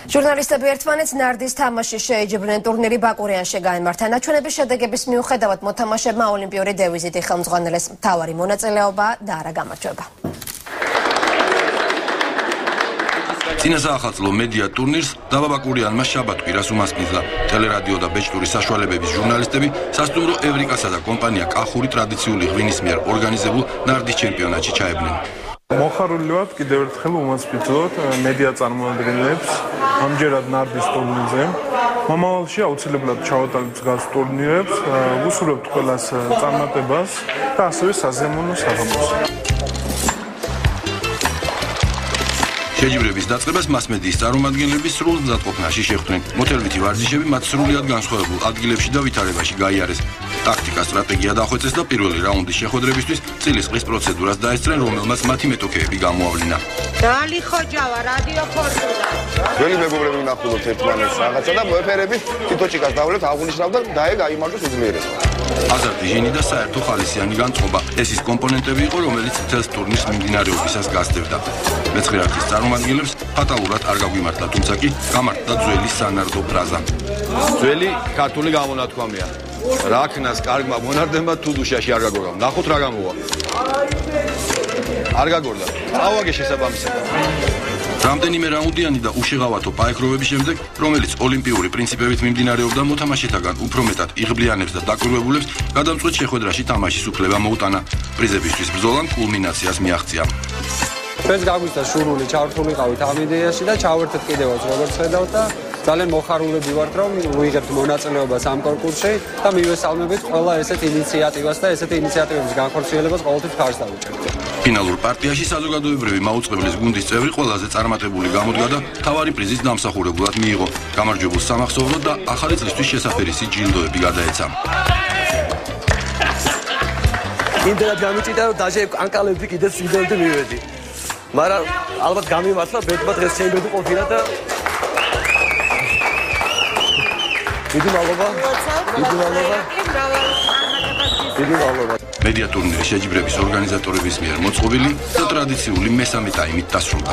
ჟურნალისტები ერთმანეთს ნარდის თამაშის შეიჯიბრნენ ტურნირი ბაკურიანში გაიმართა. ნაჩვენების შედეგების მიუხედავად მოთამაშეებმა ოლიმპიური დევიზით ხელმძღვანელეს მთავარი მონაწილეობა და არა გამარჯვება. წინასაახალწლო მედია ტურნირს დაბა ბაკურიანმა შაბათ-კვირას უმასპინძლა. ტელერადიო და ბეჭდურის საშუალებების ჟურნალისტები სასტუმრო ევრიკასა და კომპანია კახური ტრადიციული ღვინის მიერ ორგანიზებულ ნარდის ჩემპიონატში ჩაებნენ. მოხარული ვართ კიდევ ერთხელ უმასპინძლოთ მედია წარმოადგენლებს ამჯერად ნარდის ტურნირზე. მომავალში აუცილებლად ჩავატარებთ გას ტურნირებს, ვუსურვებთ ყველას წარმატებას და ასევე საზეიმონო საღამოს. შეჯიბრების დაწყებას მასმედიის წარმომადგენლები სრულ მზადყოფნაში შეხვდნენ. მოთელვითი ვარჯიშები მათ სრულიად განსხვავებულ ადგილებში და ვითარებაში გაიარეს. ტაქტიკა, სტრატეგია დახვეწეს და პირველი რაუნდის შეხვედრებისთვის წილისყრის პროცედურას დაესწრნენ, რომელმაც მათი მეტოქეები გამოავლინა. დალი ხოჯავა, რადიო ფორტუნა. ძველი მეგობრები ვნახულობთ ერთმანეთს რაღაცა და მოეფერებით თვითოჭიკას დავლებთ, აღვნიშნავ და გაიმარჯვოს უძლიერესად. აზარტი, ჟინი და საერთო ხალისიანი განწყობა. ეს ის კომპონენტები იყო, რომელიც მთელს ტურნირის მიმდინარეობისას გასდევდა. მეცხრე-არქის წარმომადგენლებს ფატალურად არ გაგვიმართლა, თუმცა კი გამართდა ძველი სანარდო ფრაზა. ძველი ქართული გამონათქვამია. რა ქნას კარგმა მონარდებმა თუ დუშაში არ გაგორდა. ნახოთ რა გამოვა. არ გაგორდა. წავაგე შესაბამისად. რამდენიმე რაუნდიანი და უშეღავათო პაექროვების შემდეგ, რომელიც ოლიმპიური პრინციპებით მიმდინარეობდა, მოთამაშეთაგან უფრო მეტად იღბლიანებს და დაკვირვებულებს გადამწყვეტ შეხვედრაში თამაშის უფლება მოუტანა. პრიზებისთვის ბრძოლამ კულმინაციას მიაღწია. ჩვენს გაგვიცა შურული ჩართულიყავით ამ იდეაში და ჩავერთეთ კიდევაც როგორც ხედავთ და ძალიან მოხარულები ვართ რომ ვიღებთ მონაწილეობას ამ კონკურსში და მივესალმებით ყველა ესეთ ინიციატივას და ესეთ ინიციატივების განხორციელებას ყოველთვის ხარს დავუჭერთ. ფინალურ პარტიაში საზოგადოებრივი მაუწყებლის გუნდის წევრი ყველაზე წარმატებული გამოდგა და მთავარი პრიზის დამსახურებულად მიიღო. გამარჯვებულს სამახსოვრო და ახალი წლისთვის შესაფერისი ჯილდოები გადაეცა. იმდენად გამიჭირდა რომ დაჟე ანკალები კიდეც იმდენად მივედი. მაგრამ ალბათ გამიმართლა ბედმა დღეს შეიძლება ყოფილა და დიდი მადლობა. მედია ტურნირის შეჯიბრების ორგანიზატორების მიერ მოწყობილი და ტრადიციული მესამე ტაიმით დასრულდა.